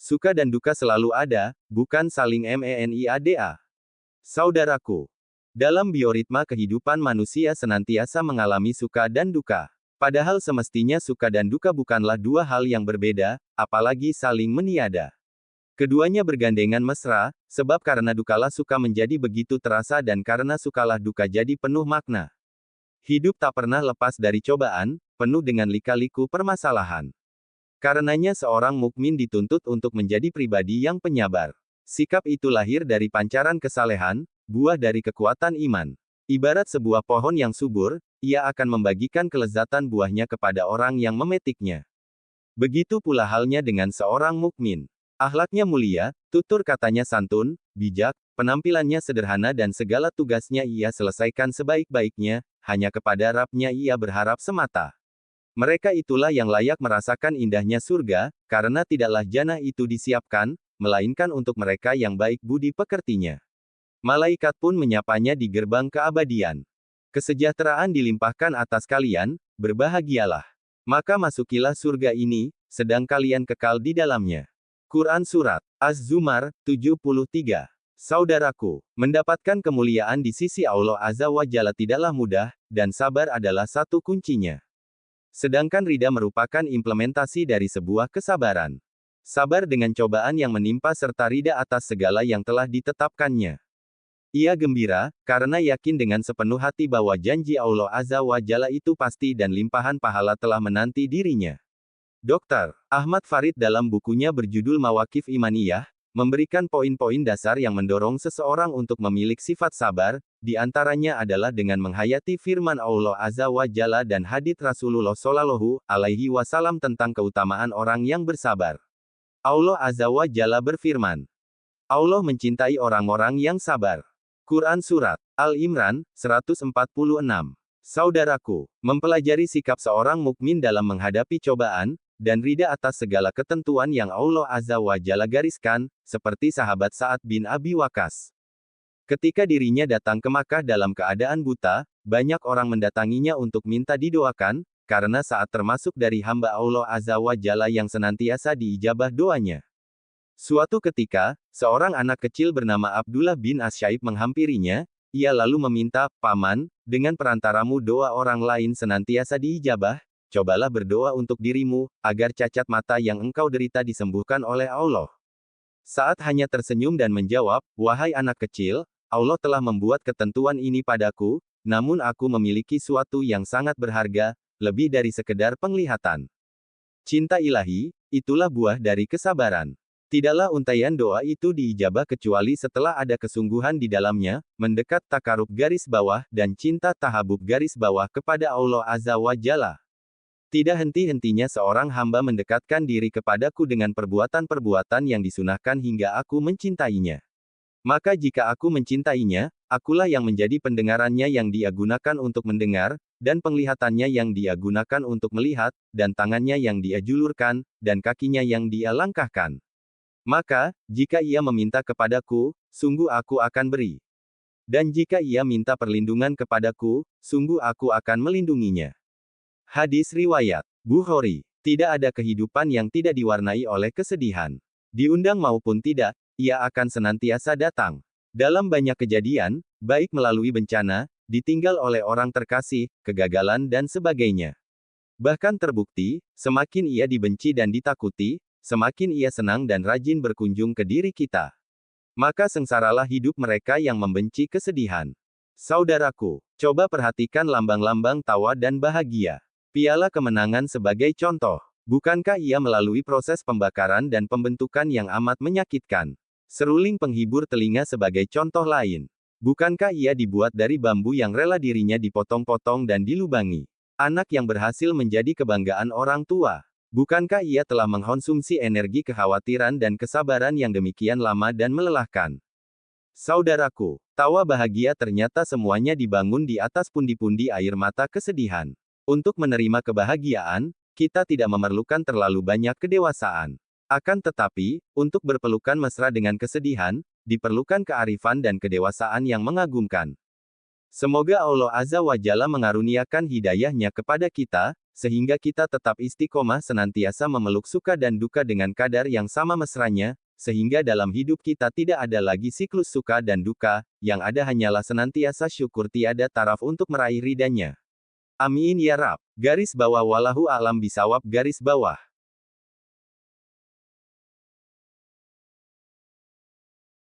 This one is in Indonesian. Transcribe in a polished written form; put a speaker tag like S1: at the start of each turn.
S1: Suka dan duka selalu ada, bukan saling meniada. Saudaraku, dalam bioritma kehidupan manusia senantiasa mengalami suka dan duka. Padahal semestinya suka dan duka bukanlah dua hal yang berbeda, apalagi saling meniada. Keduanya bergandengan mesra, sebab karena dukalah suka menjadi begitu terasa dan karena sukalah duka jadi penuh makna. Hidup tak pernah lepas dari cobaan, penuh dengan lika-liku permasalahan. Karenanya seorang mukmin dituntut untuk menjadi pribadi yang penyabar. Sikap itu lahir dari pancaran kesalehan, buah dari kekuatan iman. Ibarat sebuah pohon yang subur, ia akan membagikan kelezatan buahnya kepada orang yang memetiknya. Begitu pula halnya dengan seorang mukmin. Akhlaknya mulia, tutur katanya santun, bijak, penampilannya sederhana dan segala tugasnya ia selesaikan sebaik-baiknya, hanya kepada Rabb-nya ia berharap semata. Mereka itulah yang layak merasakan indahnya surga, karena tidaklah jannah itu disiapkan, melainkan untuk mereka yang baik budi pekertinya. Malaikat pun menyapanya di gerbang keabadian. Kesejahteraan dilimpahkan atas kalian, berbahagialah. Maka masukilah surga ini, sedang kalian kekal di dalamnya. Quran Surat Az-Zumar, 73. Saudaraku, mendapatkan kemuliaan di sisi Allah Azza wa Jalla tidaklah mudah, dan sabar adalah satu kuncinya. Sedangkan ridha merupakan implementasi dari sebuah kesabaran. Sabar dengan cobaan yang menimpa serta ridha atas segala yang telah ditetapkannya. Ia gembira, karena yakin dengan sepenuh hati bahwa janji Allah Azza wa Jalla itu pasti dan limpahan pahala telah menanti dirinya. Dr. Ahmad Farid dalam bukunya berjudul Mawaqif Imaniyah, memberikan poin-poin dasar yang mendorong seseorang untuk memiliki sifat sabar, di antaranya adalah dengan menghayati firman Allah Azza wa Jalla dan hadits Rasulullah Shallallahu alaihi wasallam tentang keutamaan orang yang bersabar. Allah Azza wa Jalla berfirman, Allah mencintai orang-orang yang sabar. Quran Surat Al-Imran, 146. Saudaraku, mempelajari sikap seorang mukmin dalam menghadapi cobaan, dan ridha atas segala ketentuan yang Allah Azza wa Jalla gariskan, seperti sahabat Sa'ad bin Abi Waqqas. Ketika dirinya datang ke Makkah dalam keadaan buta, banyak orang mendatanginya untuk minta didoakan, karena Sa'ad termasuk dari hamba Allah Azza wa Jalla yang senantiasa diijabah doanya. Suatu ketika, seorang anak kecil bernama Abdullah bin As-Syaib menghampirinya, ia lalu meminta, Paman, dengan perantaramu doa orang lain senantiasa diijabah, cobalah berdoa untuk dirimu, agar cacat mata yang engkau derita disembuhkan oleh Allah. Sa'ad hanya tersenyum dan menjawab, wahai anak kecil, Allah telah membuat ketentuan ini padaku, namun aku memiliki suatu yang sangat berharga, lebih dari sekedar penglihatan. Cinta ilahi, itulah buah dari kesabaran. Tidaklah untaian doa itu diijabah kecuali setelah ada kesungguhan di dalamnya, mendekat takarub garis bawah dan cinta tahabub garis bawah kepada Allah Azza wa Jalla. Tidak henti-hentinya seorang hamba mendekatkan diri kepadaku dengan perbuatan-perbuatan yang disunahkan hingga aku mencintainya. Maka jika aku mencintainya, akulah yang menjadi pendengarannya yang dia gunakan untuk mendengar, dan penglihatannya yang dia gunakan untuk melihat, dan tangannya yang dia julurkan, dan kakinya yang dia langkahkan. Maka, jika ia meminta kepadaku, sungguh aku akan beri. Dan jika ia minta perlindungan kepadaku, sungguh aku akan melindunginya. Hadis riwayat Bukhari. Tidak ada kehidupan yang tidak diwarnai oleh kesedihan. Diundang maupun tidak, ia akan senantiasa datang. Dalam banyak kejadian, baik melalui bencana, ditinggal oleh orang terkasih, kegagalan dan sebagainya. Bahkan terbukti, semakin ia dibenci dan ditakuti, semakin ia senang dan rajin berkunjung ke diri kita. Maka sengsaralah hidup mereka yang membenci kesedihan. Saudaraku, coba perhatikan lambang-lambang tawa dan bahagia. Piala kemenangan sebagai contoh. Bukankah ia melalui proses pembakaran dan pembentukan yang amat menyakitkan? Seruling penghibur telinga sebagai contoh lain. Bukankah ia dibuat dari bambu yang rela dirinya dipotong-potong dan dilubangi? Anak yang berhasil menjadi kebanggaan orang tua. Bukankah ia telah mengkonsumsi energi kekhawatiran dan kesabaran yang demikian lama dan melelahkan? Saudaraku, tawa bahagia ternyata semuanya dibangun di atas pundi-pundi air mata kesedihan. Untuk menerima kebahagiaan, kita tidak memerlukan terlalu banyak kedewasaan. Akan tetapi, untuk berpelukan mesra dengan kesedihan, diperlukan kearifan dan kedewasaan yang mengagumkan. Semoga Allah Azza wa Jalla mengaruniakan hidayahnya kepada kita, sehingga kita tetap istiqomah senantiasa memeluk suka dan duka dengan kadar yang sama mesranya, sehingga dalam hidup kita tidak ada lagi siklus suka dan duka, yang ada hanyalah senantiasa syukur tiada taraf untuk meraih ridanya. Amin ya Rab. Garis bawah wallahu a'lam bisawab garis bawah.